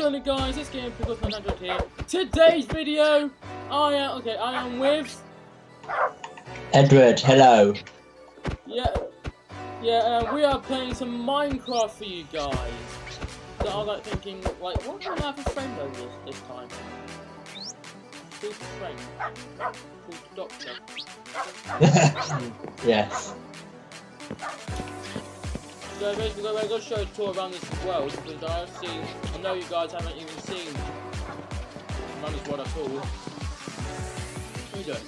going on, guys? It's Game Pickles 900 here. Today's video, I am with Edward. Hello. We are playing some Minecraft for you guys. So I was like thinking, like, what can I have a friend over this time? Who's the friend? Called Doctor. Yes. So basically, we're going to show a tour around this world because I know you guys haven't even seen around this world at all. What are you doing?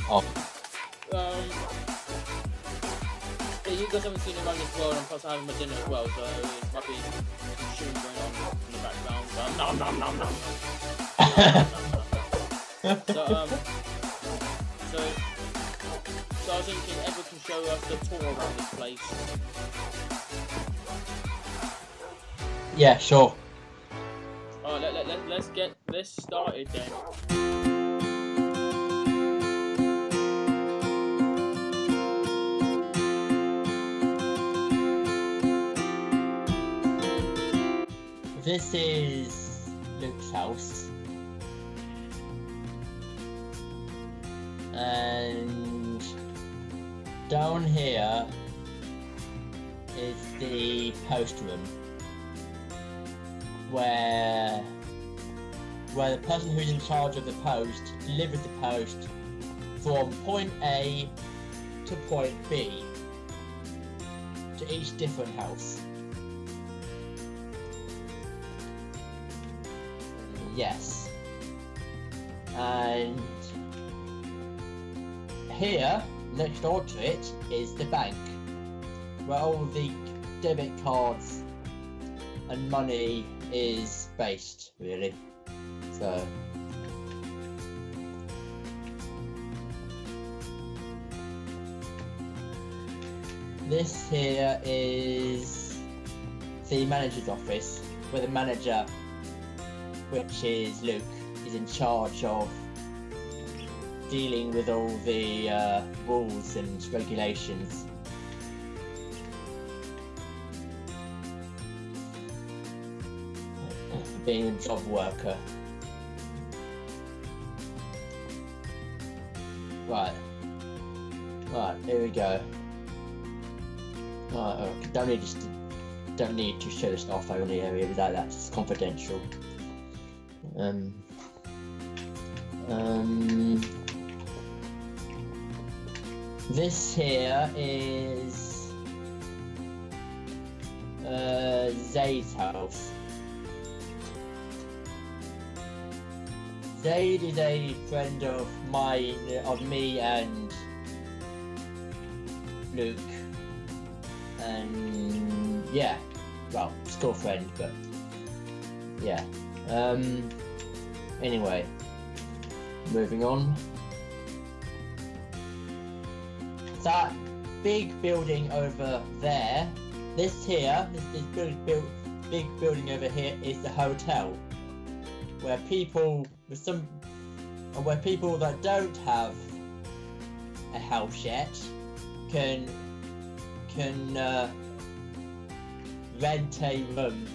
Oh. Yeah, you guys haven't seen around this world, and plus I having my dinner as well, so it might be some shooting going on in the background. So I was thinking Edward can show us the tour around this place. Yeah, sure. Alright, let's get this started then. This is Luke's house. And down here is the post room where the person who's in charge of the post delivers the post from point A to point B to each different house. Yes. And here, next door to it, is the bank, where all the debit cards and money is based, really. So, this here is the manager's office, where the manager, which is Luke, is in charge of dealing with all the rules and regulations. Being a job worker. Right, here we go. Okay, don't need to show the staff only area without that. It's confidential. This here is Zaid's house. Zaid is a friend of me and Luke, and yeah, well, still friend, but yeah. Anyway, moving on. That big building over there, this big building over here is the hotel, where people that don't have a house yet can rent a room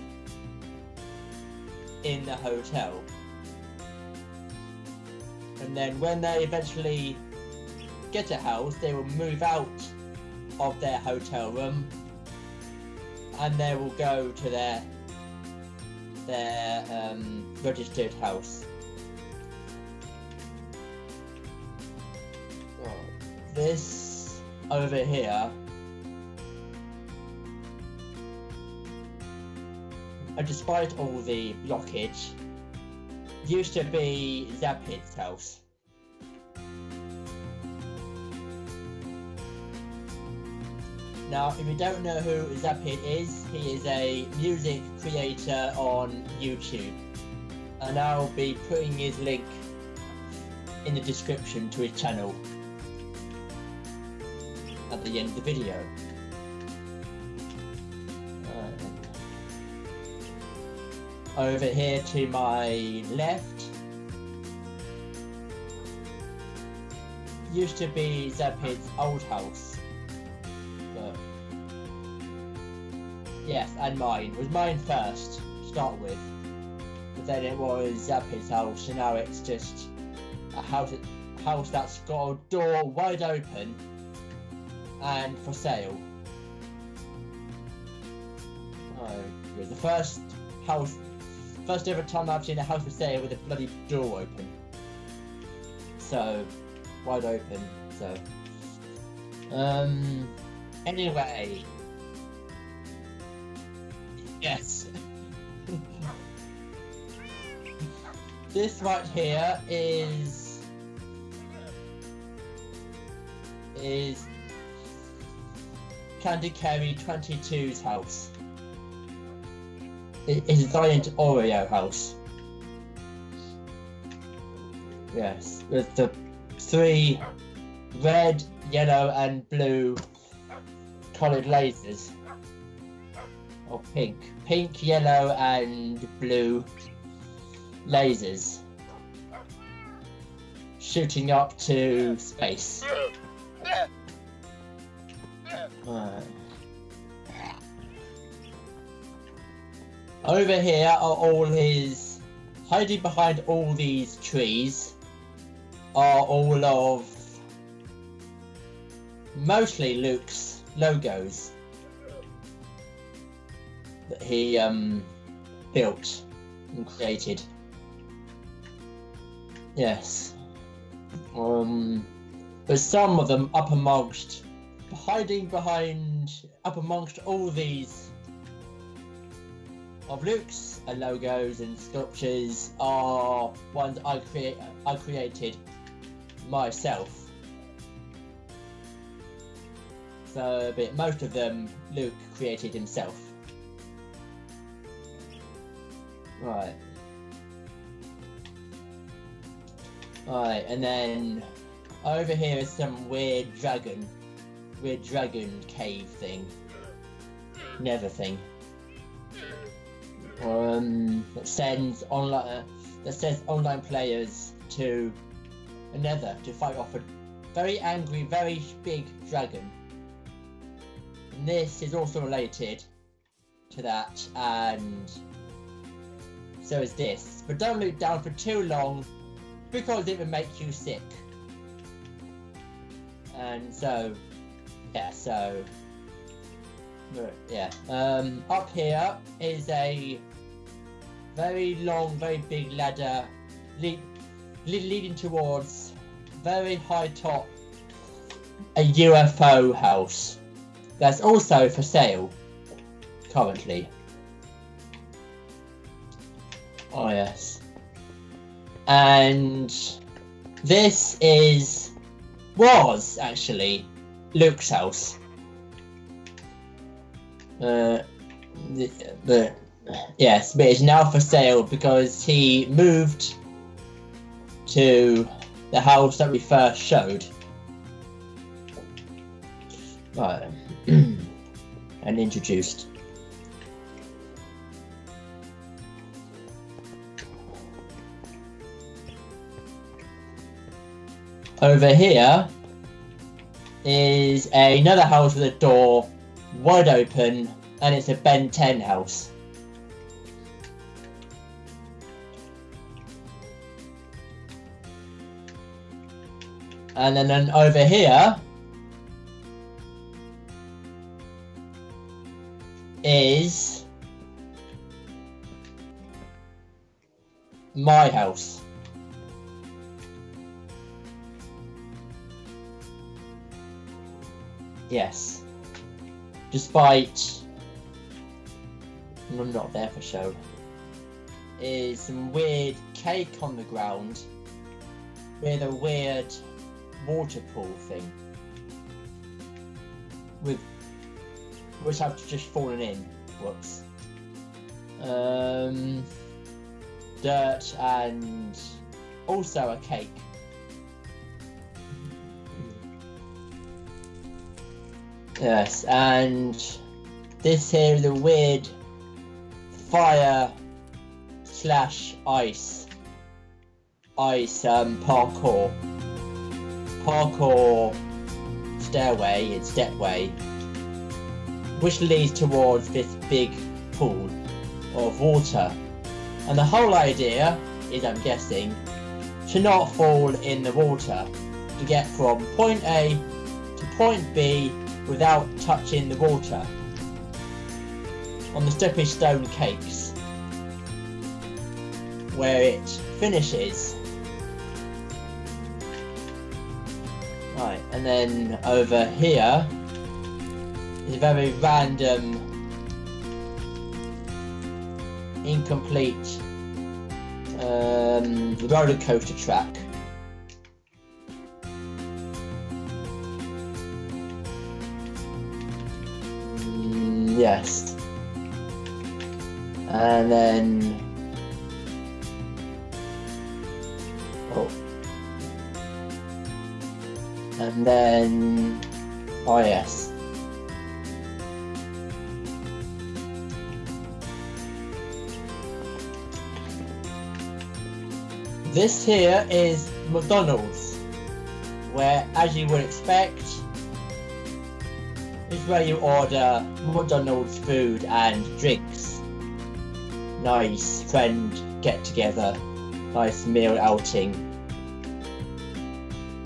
in the hotel. And then when they eventually get a house, they will move out of their hotel room and they will go to their registered house. This over here, despite all the blockage, used to be Zapid's house. Now, if you don't know who Zapid is, he is a music creator on YouTube, and I'll be putting his link in the description to his channel at the end of the video. Over here to my left used to be Zapid's old house, but Yes, and mine. It was mine first to start with. But then it was Zappy's house, and now it's just a house that's got a door wide open and for sale. Oh, it was the first ever time I've seen a house for sale with a bloody door open. So, wide open, so. Anyway. Yes. This right here is Candy Carry 22's house. It's a giant Oreo house. Yes, with the 3 red, yellow and blue coloured lasers. Or pink. Pink, yellow and blue lasers. Shooting up to space. Over here are all his... Hiding behind all these trees are all of... mostly Luke's logos that he built and created. Yes. But some of them up amongst all these of Luke's logos and sculptures are ones I created myself. So, but most of them Luke created himself. Right. Alright, and then over here is some weird dragon cave thing. Nether thing. That sends online players to a nether to fight off a very angry, very big dragon. And this is also related to that, and so is this. But don't look down for too long, because it will make you sick. And so, yeah, up here is a very long, very big ladder leading towards very high top a UFO house that's also for sale currently. Oh yes. And this was actually Luke's house. Yes, but it's now for sale because he moved to the house that we first showed. Right. And introduced. Over here is another house with a door wide open, and it's a Ben 10 house. And then over here is my house. Yes. Despite I'm not there for show. Is some weird cake on the ground with a weird water pool thing, which have just fallen in. Whoops. Dirt and also a cake. Yes, and this here is a weird fire / ice parkour stairway and stepway which leads towards this big pool of water. And the whole idea is, I'm guessing, to not fall in the water, to get from point A to point B without touching the water on the stepping stone cakes, where it finishes. Right, and then over here is a very random, incomplete roller coaster track. Yes. And then oh yes. This here is McDonald's, where, as you would expect, is where you order McDonald's food and drinks. Nice friend get together, nice meal outing.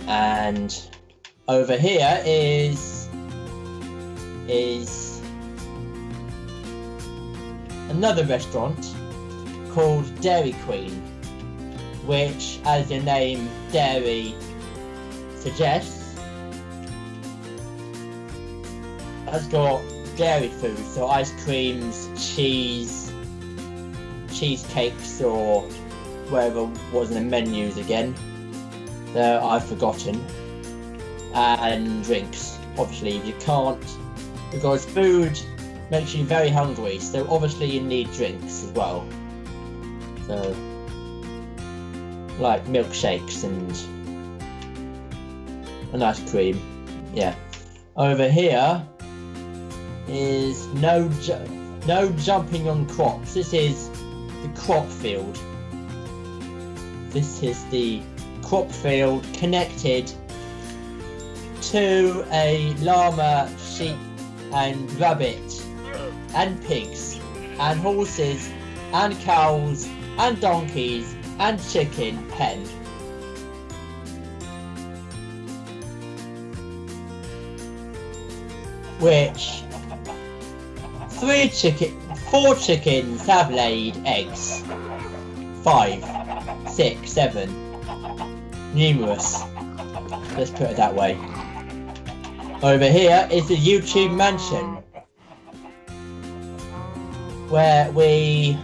And over here is another restaurant called Dairy Queen, which, as the name Dairy suggests, has got dairy food, so ice creams, cheesecakes, or whatever was in the menus again. There, I've forgotten. And drinks. Obviously, you can't, because food makes you very hungry, so obviously you need drinks as well. So, like milkshakes and ice cream. Yeah. Over here is no jumping on crops. This is the crop field. This is the crop field connected to a llama, sheep and rabbit and pigs and horses and cows and donkeys and chicken pen. Which 4 chickens have laid eggs. 5, 6, 7. Numerous. Let's put it that way. Over here is the YouTube mansion, where we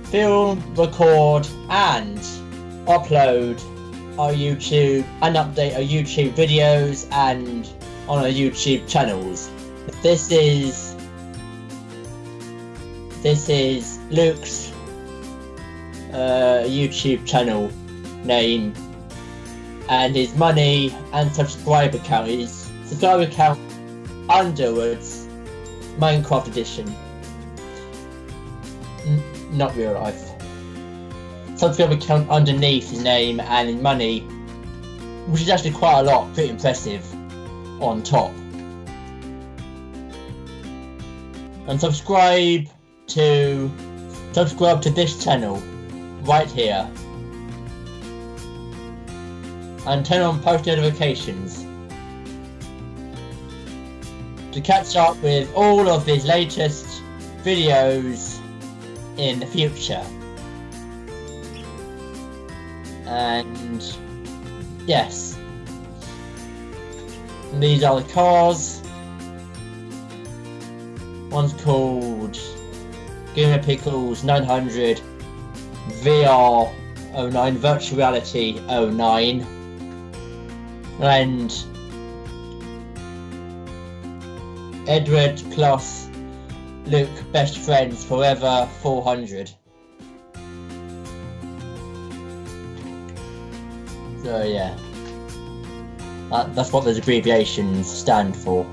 film, record and upload our YouTube and update our YouTube videos and on our YouTube channels. This is Luke's YouTube channel name, and his money and subscriber count. His subscriber count underwards, Minecraft edition. Not real life. Subscriber count underneath his name and his money, which is actually quite a lot, pretty impressive, on top. And subscribe to this channel right here, and turn on post notifications to catch up with all of his latest videos in the future. And yes, and these are the cars. One's called Gamer Pickles 900 VR 09 Virtual Reality 09, and Edward plus Luke Best Friends Forever 400. So yeah, that's what those abbreviations stand for.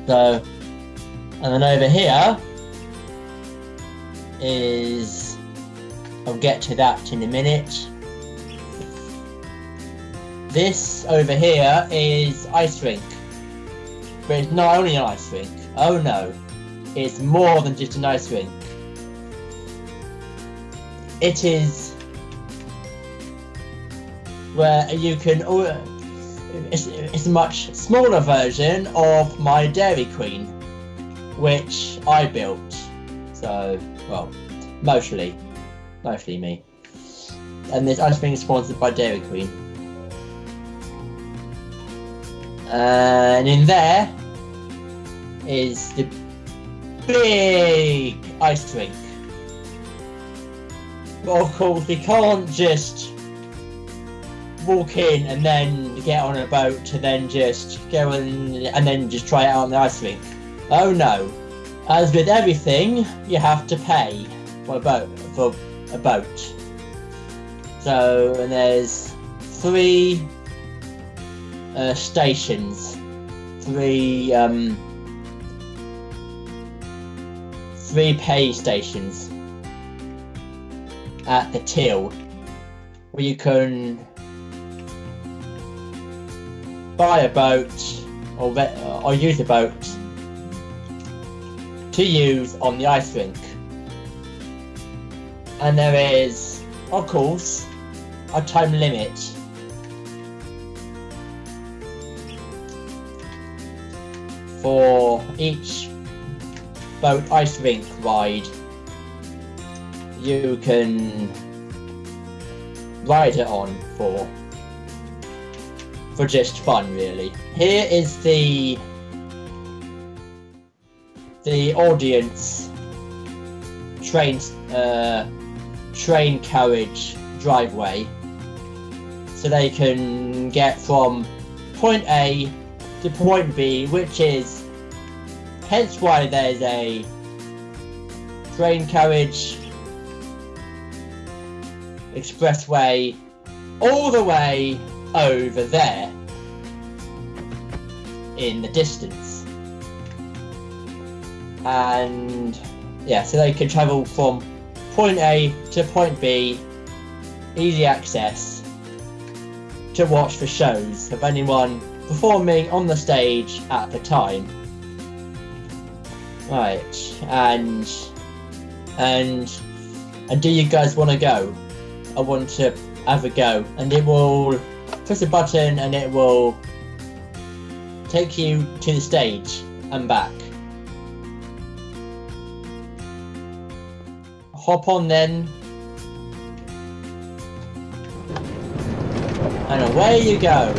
So, and then over here is, I'll get to that in a minute. This over here is ice rink, but it's not only an ice rink. Oh no, it's more than just an ice rink. It is where you can. It's a much smaller version of my Dairy Queen, which I built. So, well, mostly me. And this ice rink is sponsored by Dairy Queen. And in there is the big ice rink. But of course, we can't just walk in and then get on a boat and then just go and then just try it out on the ice rink. Oh no. As with everything, you have to pay for a boat. So, and there's 3 stations. 3 pay stations at the till where you can buy a boat or use a boat to use on the ice rink. And there is, of course, a time limit. For each boat ice rink ride, you can ride it on for just fun, really. Here is the audience train carriage driveway, so they can get from point A to point B, which is hence why there's a train carriage expressway all the way over there in the distance. And yeah, so they can travel from point A to point B, easy access to watch the shows of anyone performing on the stage at the time. Right, and do you guys want to go? I want to have a go, and it will press a button and it will take you to the stage and back. Hop on then, and away you go.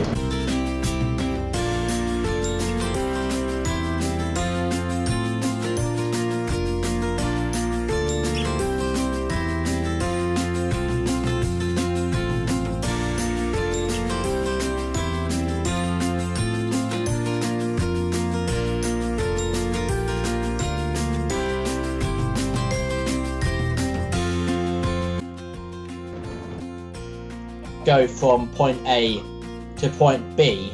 Go from point A to point B.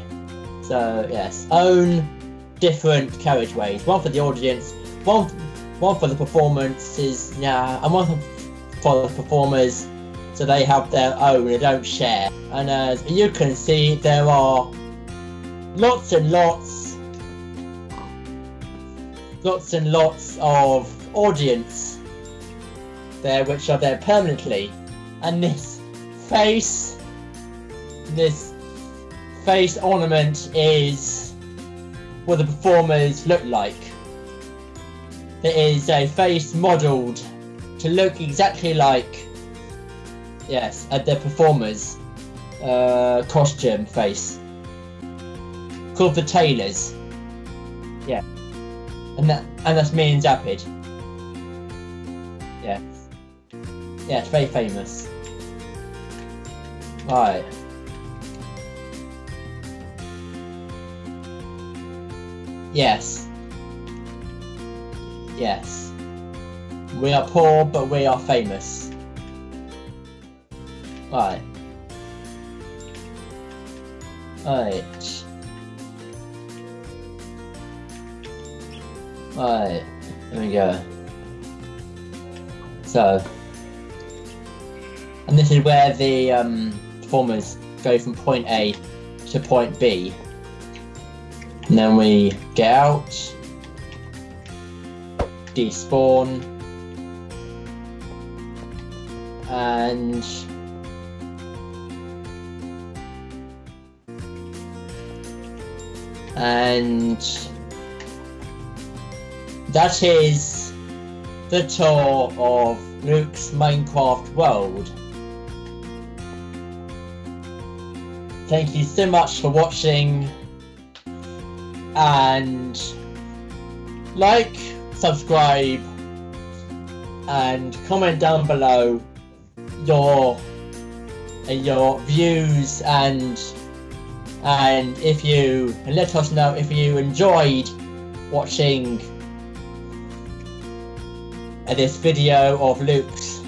So yes, own different carriageways. One for the audience, one for the performances, and one for the performers. So they have their own, they don't share. And as you can see, there are lots and lots of audience there, which are there permanently. And this face ornament is what the performers look like. It is a face modelled to look exactly like, yes, at the performers' costume face, called the tailors. Yeah, and that's me and Zapid. Yeah, it's very famous. Right. Yes. We are poor, but we are famous. Right. Right. There we go. So, and this is where the performers go from point A to point B. And then we get out, despawn, and that is the tour of Luke's Minecraft world. Thank you so much for watching, and like, subscribe, and comment down below your views, and let us know if you enjoyed watching this video of Luke's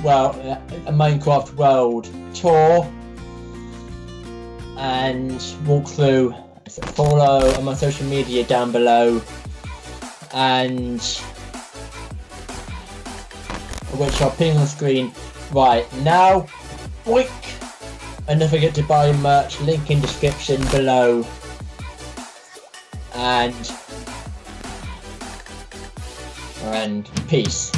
Minecraft world tour and walkthrough. Follow on my social media down below, and which I'll pin on the screen right now. Boink! And don't forget to buy merch, link in description below. And peace.